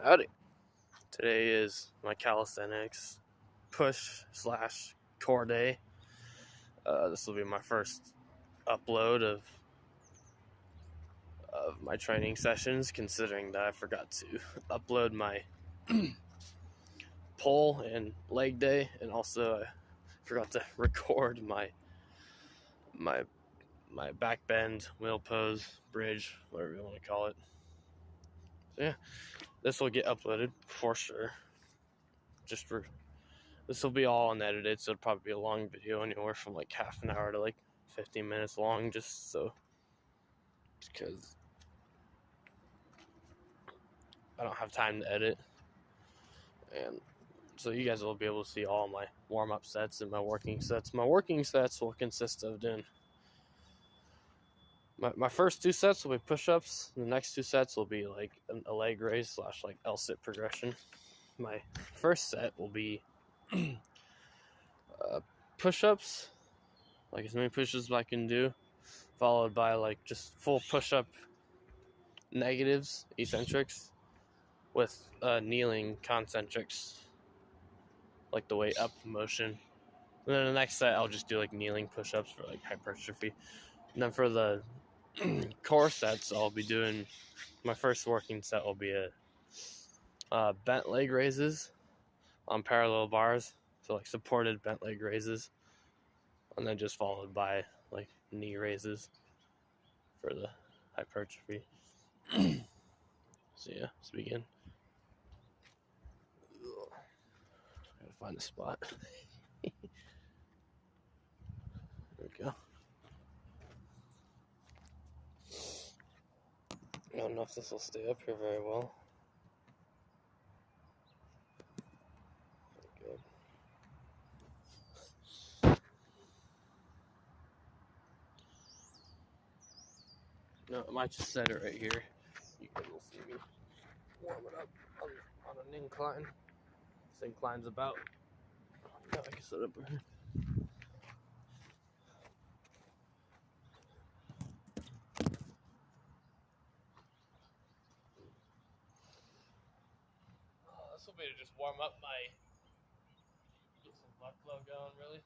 Howdy. Today is my calisthenics push/core day. This will be my first upload of my training sessions, considering that I forgot to upload my pull and leg day, and also I forgot to record my back bend, wheel pose, bridge, whatever you want to call it. So yeah, this will get uploaded for sure. This will be all unedited, so it'll probably be a long video, anywhere from like half an hour to like 15 minutes long, just because I don't have time to edit. And so you guys will be able to see all my warm-up sets and my working sets. My working sets will consist of doing my first two sets will be push-ups. The next two sets will be like a leg raise / like L-sit progression. My first set will be push-ups, like as many push-ups as I can do, followed by like just full push-up negatives, eccentrics, with kneeling concentrics, like the way up motion. And then the next set I'll just do like kneeling push-ups for like hypertrophy. And then for the core sets, I'll be doing, my first working set will be a bent leg raises on parallel bars, so like supported bent leg raises, and then just followed by like knee raises for the hypertrophy. So yeah, let's begin. Gotta find a spot. There we go. I don't know if this will stay up here very well. Good. No, I might just set it right here. You guys will see me warm it up on an incline. This incline's about, yeah, I can set it up right here. This will be to just warm up get some blood flow going, really.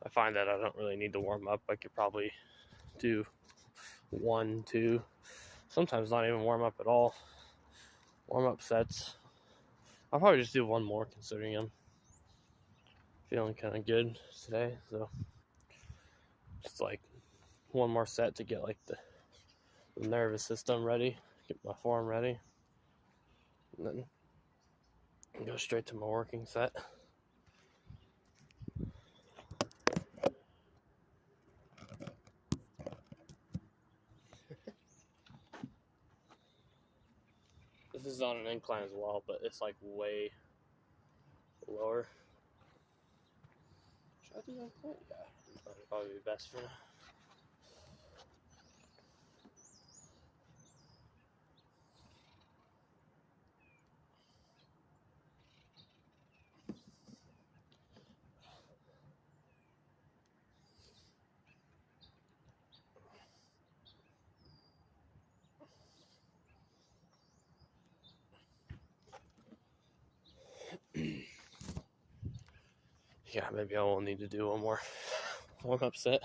I find that I don't really need to warm up. I could probably do 1, 2, sometimes not even warm up at all. Warm up sets. I'll probably just do one more, considering I'm feeling kind of good today. So just like one more set to get like the nervous system ready, get my form ready, and then go straight to my working set. This is on an incline as well, but it's like way lower. Should I do that? Yeah, that would probably be best for now. Yeah, maybe I will need to do one more warm-up set.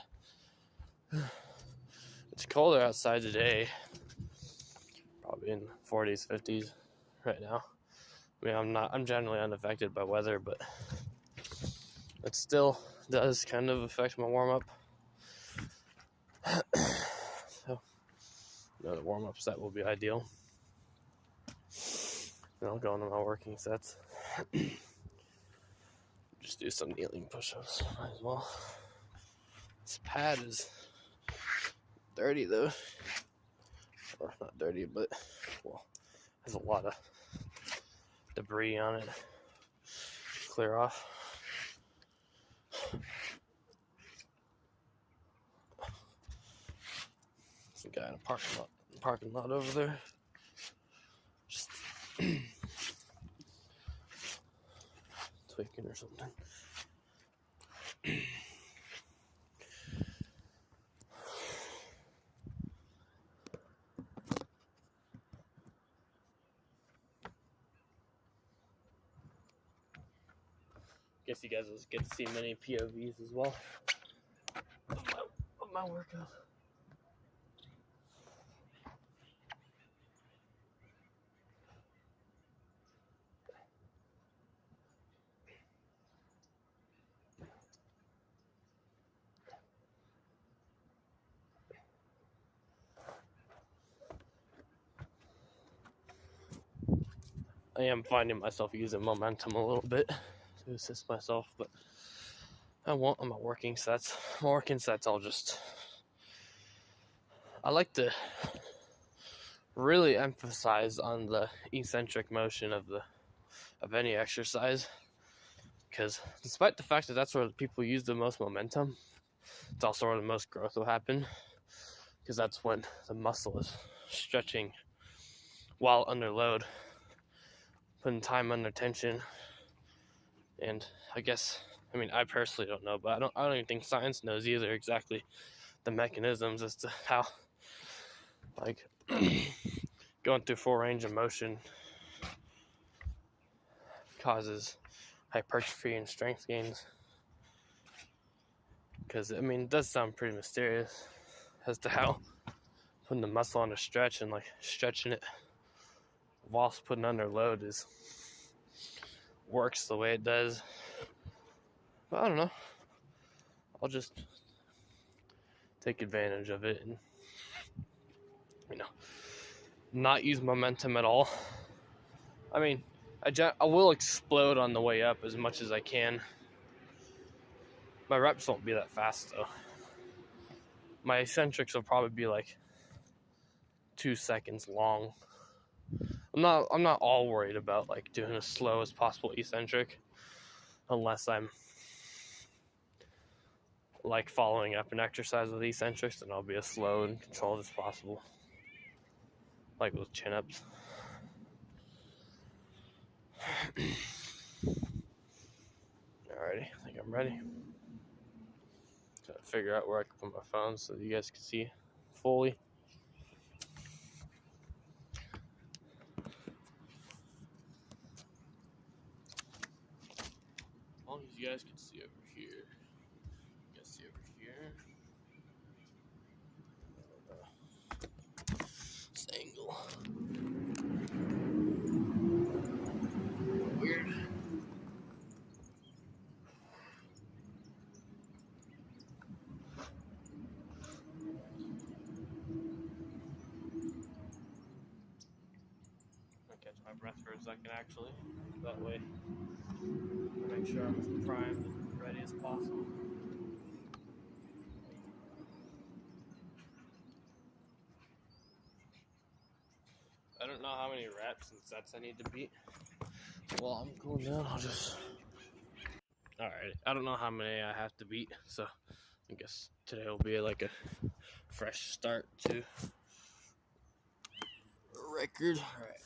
It's colder outside today, probably in 40s, 50s right now. I mean, I'm generally unaffected by weather, but it still does kind of affect my warm-up. So, another warm-up set will be ideal. Then I'll go into my working sets. Just do some kneeling push-ups, might as well. This pad is dirty though, or not dirty, but well, has a lot of debris on it clear off. Some guy in a parking lot over there. Just tweaking or something. Guess you guys will get to see many POVs as well of my workout. I am finding myself using momentum a little bit to assist myself, but I won't on my working sets. My working sets, I like to really emphasize on the eccentric motion of any exercise, because despite the fact that that's where people use the most momentum, it's also where the most growth will happen, because that's when the muscle is stretching while under load, putting time under tension. And I personally don't know, but I don't even think science knows either exactly the mechanisms as to how, like, going through full range of motion causes hypertrophy and strength gains. Because it does sound pretty mysterious as to how putting the muscle under stretch and like stretching it whilst putting under load works the way it does. But I don't know. I'll just take advantage of it and not use momentum at all. I will explode on the way up as much as I can. My reps won't be that fast though. My eccentrics will probably be like 2 seconds long. I'm not all worried about like doing as slow as possible eccentric, unless I'm like following up an exercise with eccentrics, and I'll be as slow and controlled as possible, like with chin-ups. Alrighty, I think I'm ready. Trying to figure out where I can put my phone so that you guys can see fully. As long as you guys can see over here. You guys see over here. This angle. Weird. I'll catch my breath for a second actually. That way I'll make sure I'm as primed and ready as possible. I don't know how many reps and sets I need to beat. While I'm cooling down, Alright, I don't know how many I have to beat, so I guess today will be like a fresh start to a record. Alright.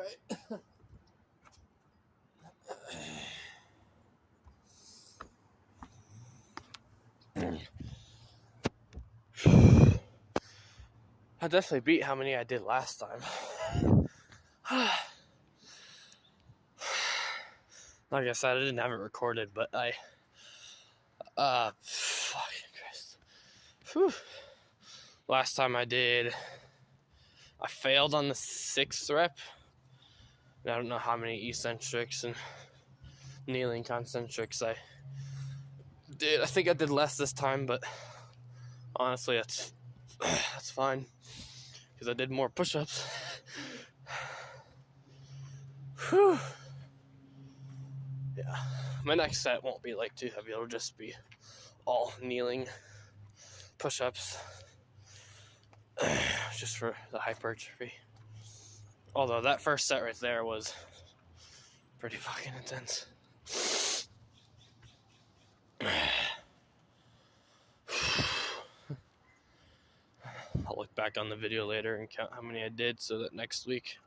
right. I definitely beat how many I did last time. Like I said, I didn't have it recorded, but fucking Christ. Whew. Last time I failed on the 6th rep. I don't know how many eccentrics and kneeling concentrics I did. I think I did less this time, but honestly, that's fine because I did more push-ups. Whew. Yeah, my next set won't be like too heavy. It'll just be all kneeling push-ups, just for the hypertrophy. Although that first set right there was pretty fucking intense. I'll look back on the video later and count how many I did so that next week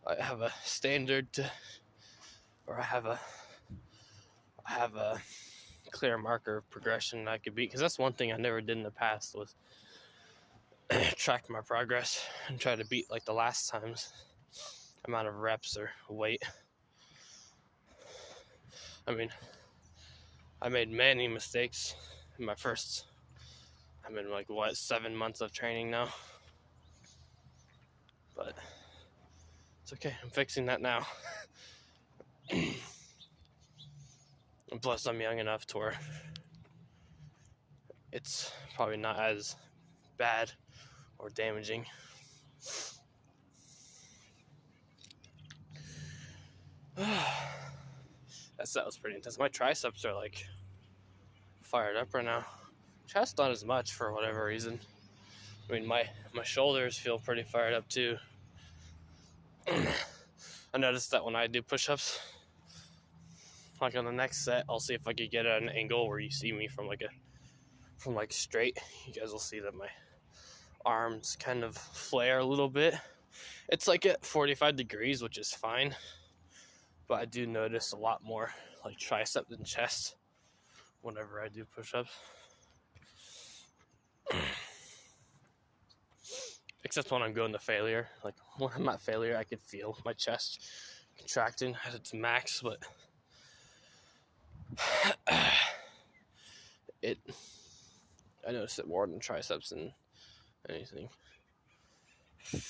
I have a standard or I have a clear marker of progression I could beat, because that's one thing I never did in the past was track my progress and try to beat like the last time's amount of reps or weight. I mean, I made many mistakes in my first, I'm in like 7 months of training now, but it's okay, I'm fixing that now. And plus I'm young enough to where it's probably not as bad or damaging. That was pretty intense. My triceps are like fired up right now. Chest not as much for whatever reason. I mean, my shoulders feel pretty fired up too. I noticed that when I do push-ups, like on the next set, I'll see if I could get at an angle where you see me from straight. You guys will see that my arms kind of flare a little bit. It's like at 45 degrees, which is fine, but I do notice a lot more like tricep than chest whenever I do push-ups. Except when I'm going to failure. Like when I'm at failure, I could feel my chest contracting at its max, but I noticed it more than triceps and anything. I'm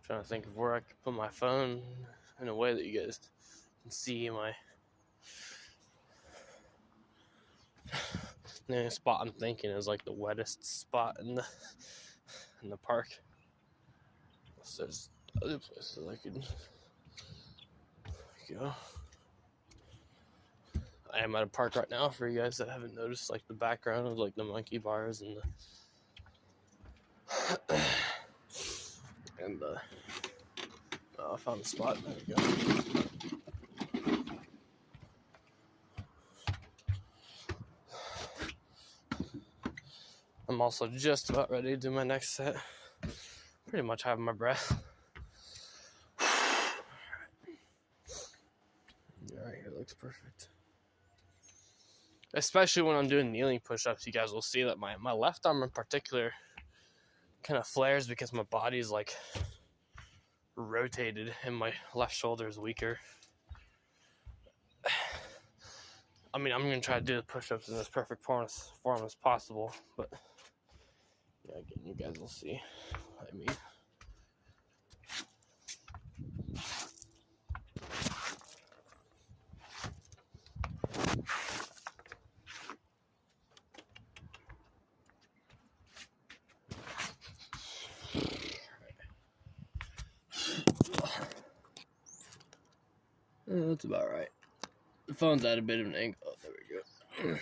trying to think of where I could put my phone in a way that you guys can see my. The only spot I'm thinking is like the wettest spot in the park. So there's other places I could go. I am at a park right now for you guys that haven't noticed, like the background of like the monkey bars and I found a spot. There we go. I'm also just about ready to do my next set. Pretty much having my breath. Right here looks perfect. Especially when I'm doing kneeling push-ups, you guys will see that my left arm in particular kind of flares because my body's like rotated and my left shoulder is weaker. I mean, I'm going to try to do the push-ups in as perfect form as possible, but yeah, again, you guys will see what I mean. That's about right. The phone's at a bit of an angle. Oh, there we go.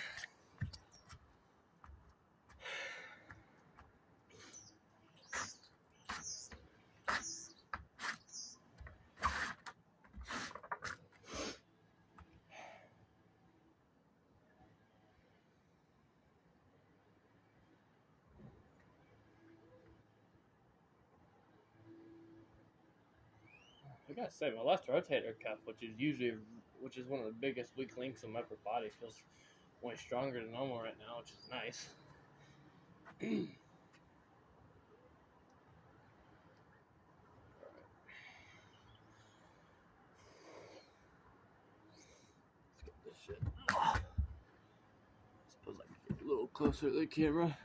gotta say, my left rotator cuff, which is one of the biggest weak links in my upper body, feels way stronger than normal right now, which is nice. I suppose I can get a little closer to the camera.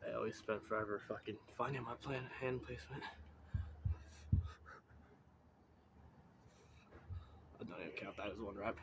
I always spent forever fucking finding my hand placement. I don't even count that as one rep.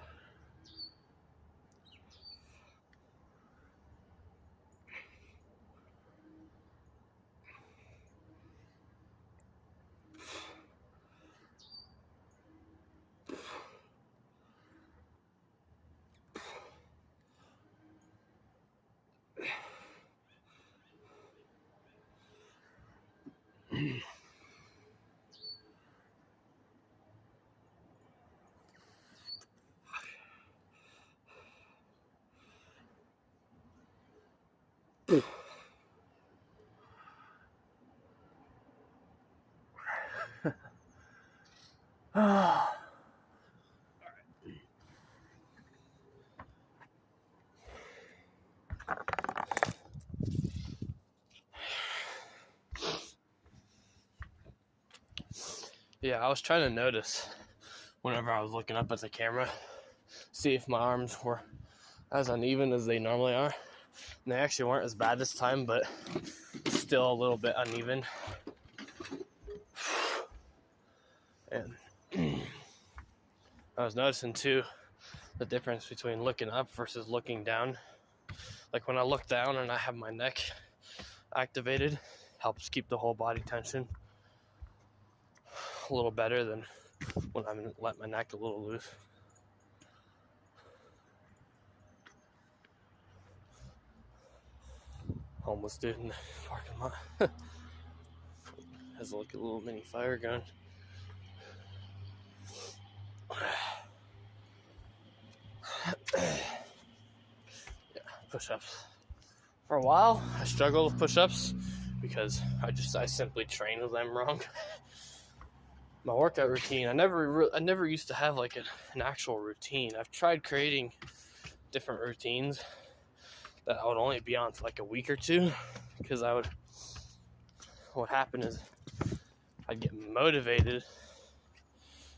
Yeah, I was trying to notice whenever I was looking up at the camera, see if my arms were as uneven as they normally are. And they actually weren't as bad this time, but still a little bit uneven. And I was noticing too the difference between looking up versus looking down. Like when I look down and I have my neck activated, helps keep the whole body tension a little better than when I let my neck a little loose. Homeless dude in the parking lot. Has like a little mini fire gun. Yeah, push-ups. For a while, I struggled with push-ups because I simply trained with them wrong. My workout routine, I never used to have like an actual routine. I've tried creating different routines that I would only be on for like a week or two, because what happened is I'd get motivated,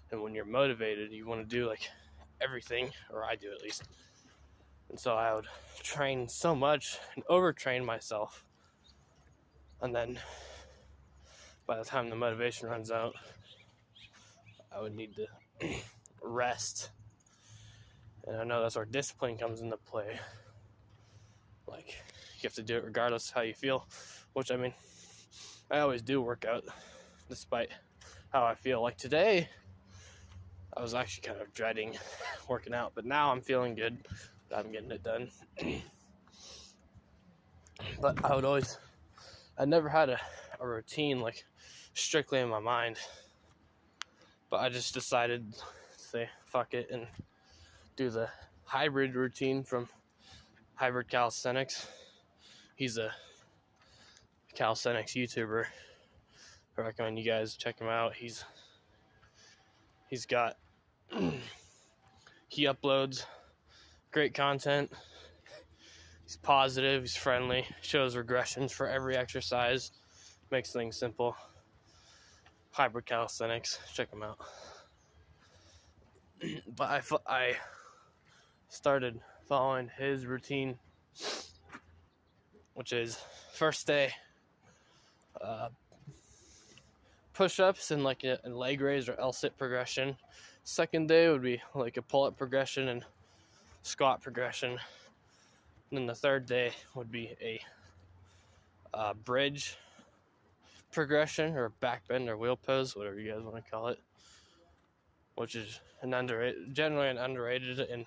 and when you're motivated, you want to do like everything, or I do at least. And so I would train so much and overtrain myself, and then by the time the motivation runs out, I would need to rest. And I know that's where discipline comes into play. Like, you have to do it regardless of how you feel, which, I mean, I always do work out despite how I feel. Like today, I was actually kind of dreading working out, but now I'm feeling good that I'm getting it done. But I never had a routine like strictly in my mind, but I just decided to say fuck it and do the hybrid routine from Hybrid Calisthenics. He's a calisthenics YouTuber. I recommend you guys check him out. He's got he uploads great content. He's positive, he's friendly, shows regressions for every exercise, makes things simple. Hybrid Calisthenics, check him out. But I started following his routine, which is first day push-ups and like a leg raise or L-sit progression. Second day would be like a pull-up progression and squat progression. And then the third day would be a bridge progression or back bend or wheel pose, whatever you guys want to call it, which is generally an underrated in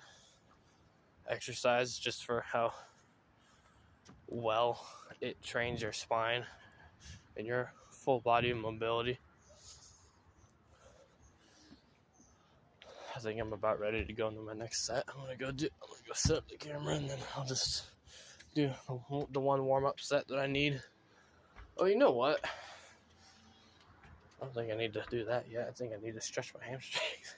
exercise just for how well it trains your spine and your full body mobility. I think I'm about ready to go into my next set. I'm gonna go set up the camera, and then I'll just do the one warm-up set that I need. Oh, you know what? I don't think I need to do that yet. I think I need to stretch my hamstrings.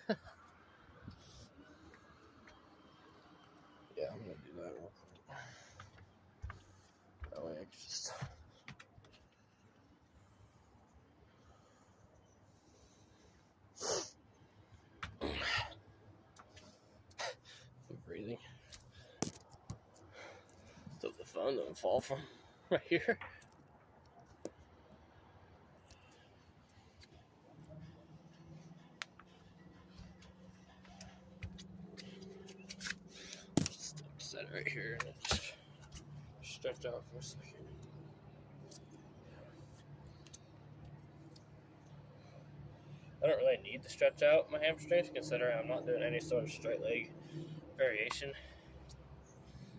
Yeah, I'm gonna do that real quick. That way I can just. Keep breathing. So the phone don't fall from right here. Just set it right here and just stretch out for a second. I don't really need to stretch out my hamstrings considering I'm not doing any sort of straight leg variation.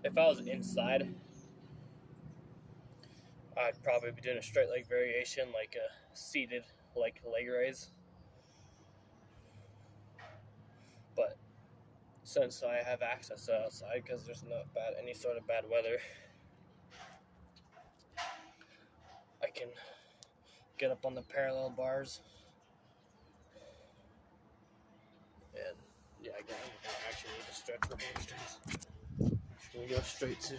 If I was inside, I'd probably be doing a straight leg variation, like a seated like leg raise. But since I have access to outside because there's not any sort of bad weather, I can get up on the parallel bars. And yeah, again, I actually need to stretch my hamstrings. I'm just gonna go straight to.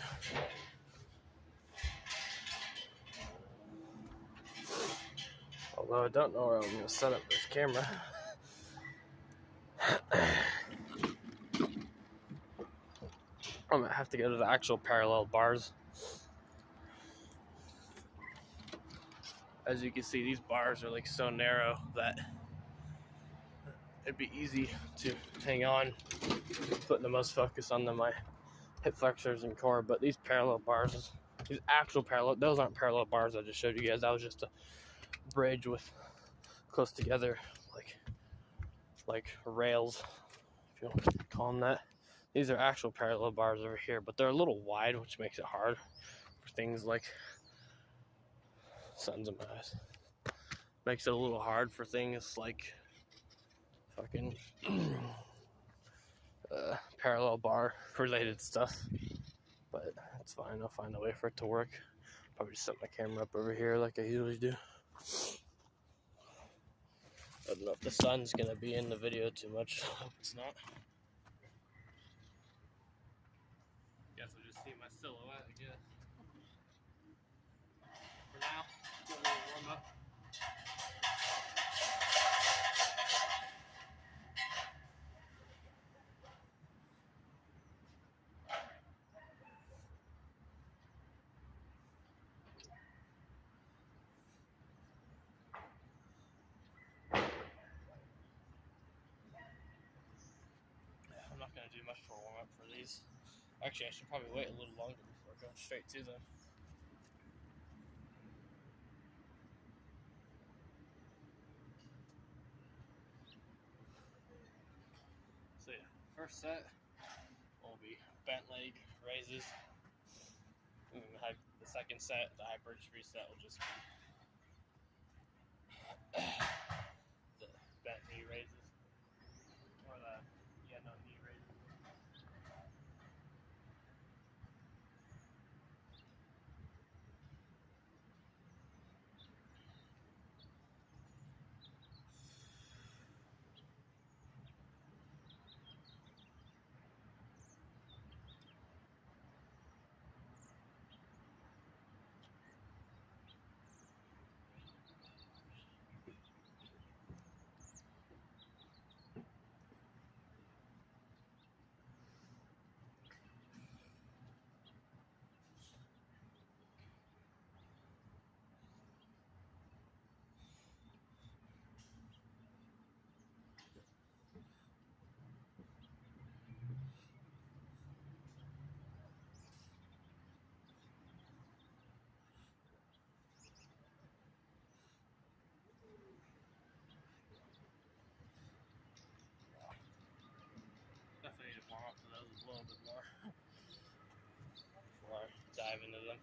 Although I don't know where I'm gonna set up this camera. I'm gonna have to go to the actual parallel bars. As you can see, these bars are like so narrow that it'd be easy to hang on, putting the most focus on my hip flexors and core. But these parallel bars, these actual parallel, those aren't parallel bars I just showed you guys. That was just a bridge with close together, like rails, if you want to call them that. These are actual parallel bars over here, but they're a little wide, which makes it hard for things like sun's in my eyes. Makes it a little hard for things like fucking parallel bar related stuff. But it's fine. I'll find a way for it to work. Probably just set my camera up over here like I usually do. I don't know if the sun's gonna be in the video too much. I hope it's not. Guess I'll just see my silhouette, I guess. For now, do a little warm up. I'm not gonna do much for a warm up for these. Actually, I should probably wait a little longer before going straight to them. So yeah, first set will be bent leg raises. And then the second set, the hypertrophy set, will just be the bent knee raises. Or knee raises. Definitely need to warm up to those a little bit more before I dive into them.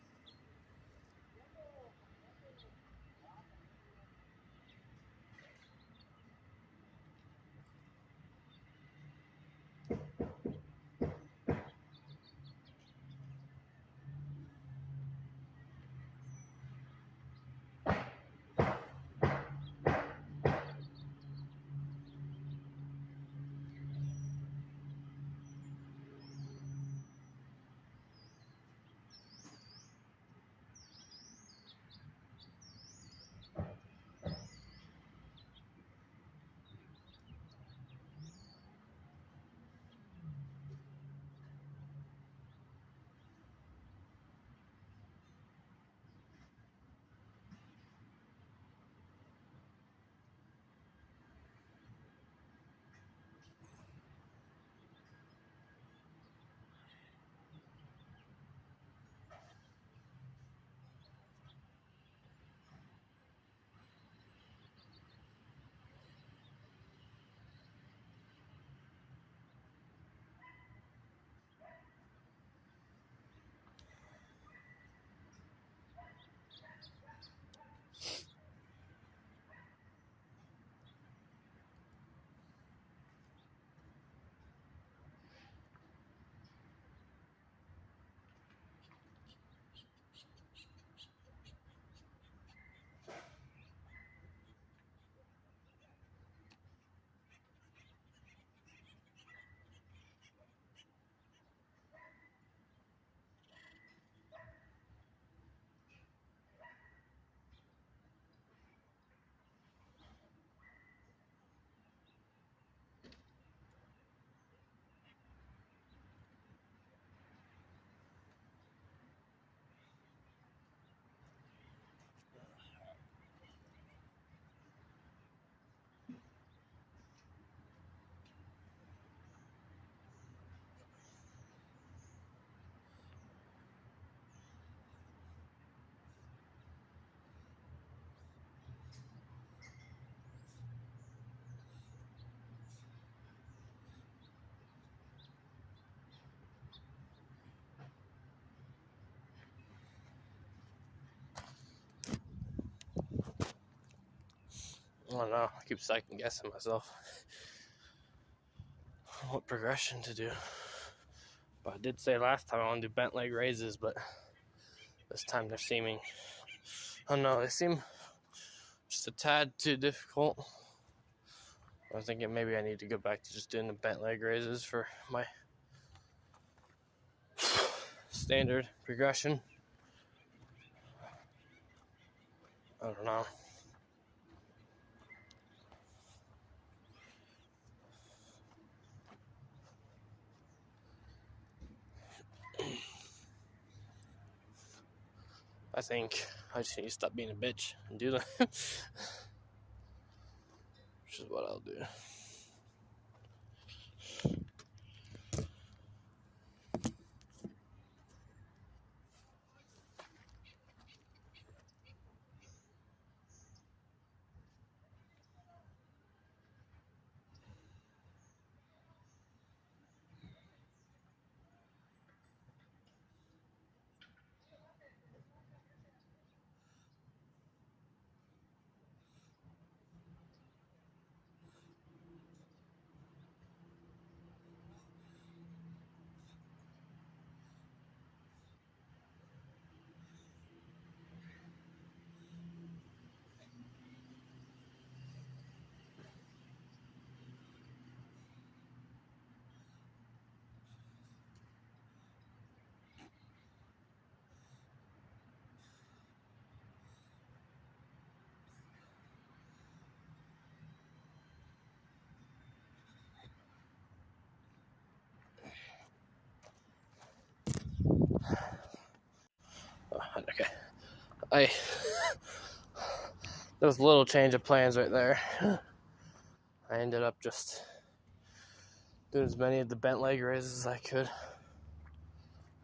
don't know. I keep second guessing myself what progression to do. But I did say last time I want to do bent leg raises, but this time they're seeming, I don't know, they seem just a tad too difficult. I was thinking maybe I need to go back to just doing the bent leg raises for my standard progression. I don't know. I think I just need to stop being a bitch and do that. Which is what I'll do. Okay. There was a little change of plans right there. I ended up just doing as many of the bent leg raises as I could,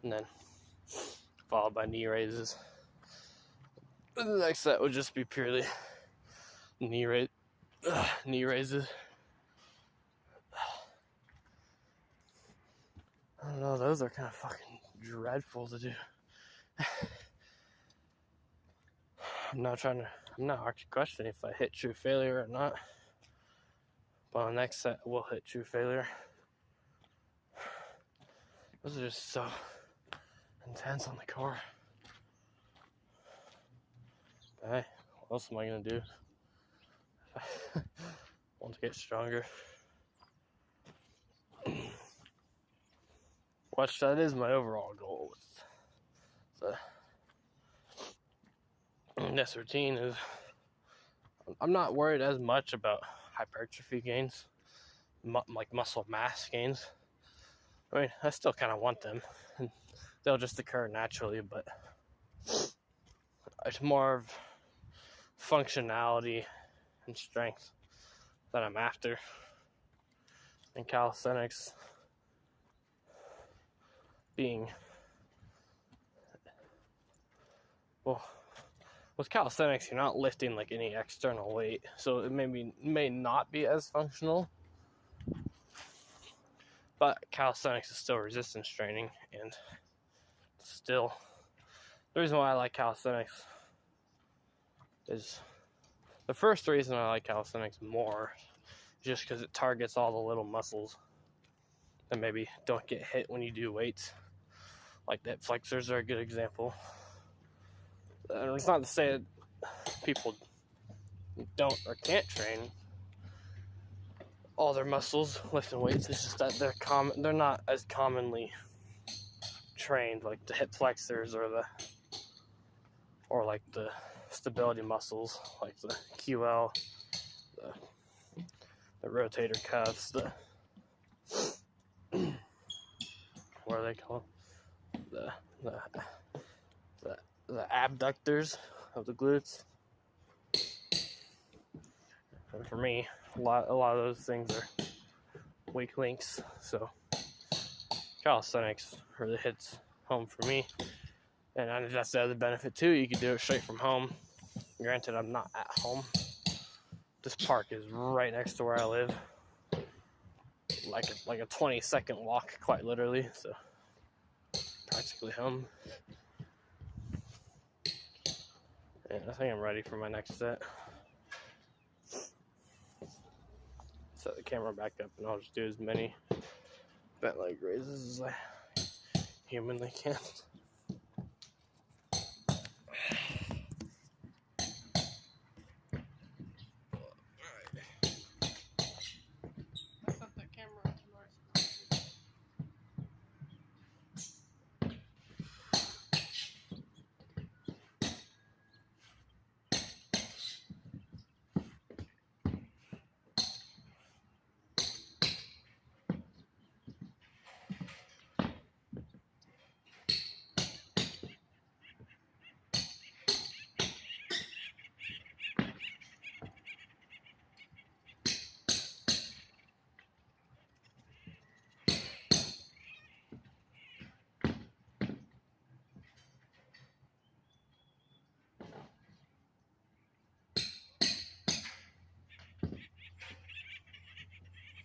and then followed by knee raises. The next set would just be purely knee raises. I don't know, those are kind of fucking dreadful to do. I'm not actually questioning if I hit true failure or not. But on the next set, we'll hit true failure. Those are just so intense on the core. But hey, what else am I gonna do? I want to get stronger. Which that is my overall goal with this routine. Is I'm not worried as much about hypertrophy gains, like muscle mass gains. I mean, I still kind of want them, and they'll just occur naturally, but it's more of functionality and strength that I'm after. In calisthenics, with calisthenics, you're not lifting like any external weight, so it may not be as functional. But calisthenics is still resistance training, and still, the reason why I like calisthenics is the first reason I like calisthenics more is just because it targets all the little muscles that maybe don't get hit when you do weights. Like that flexors are a good example. And it's not to say that people don't or can't train all their muscles lifting weights. It's just that they're not as commonly trained, like the hip flexors or like the stability muscles, like the QL, the rotator cuffs, what are they called? The abductors of the glutes. And for me, a lot of those things are weak links, so calisthenics really hits home for me. And that's the other benefit too. You can do it straight from home. Granted, I'm not at home. This park is right next to where I live, like a 20-second walk, quite literally. So practically home. And I think I'm ready for my next set. set the camera back up, and I'll just do as many bent leg raises as I humanly can.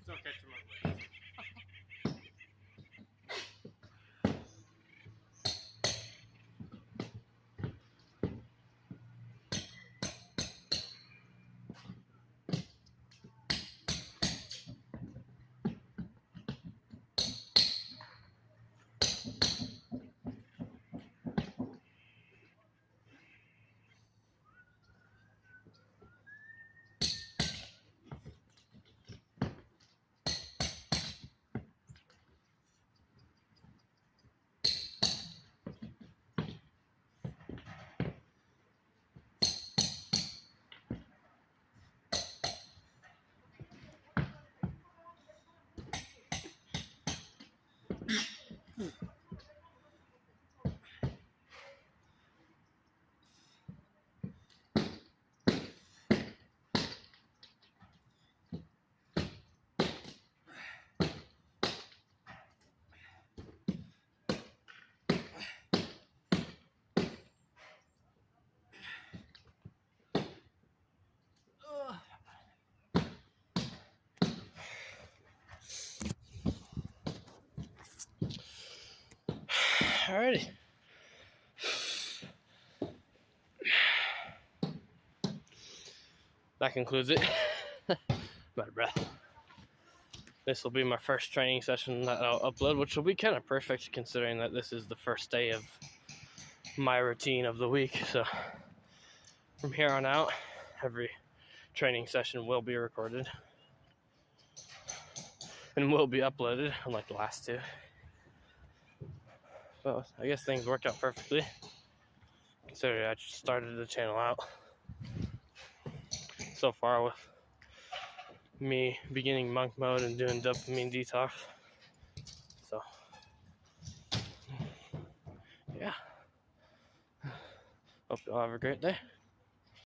Still catching my legs. Alrighty. That concludes it. I'm out of breath. This will be my first training session that I'll upload, which will be kind of perfect considering that this is the first day of my routine of the week. So from here on out, every training session will be recorded and will be uploaded, unlike the last two. Well, I guess things worked out perfectly, considering I just started the channel out. So far with me beginning monk mode and doing dopamine detox. So, yeah. Hope you all have a great day.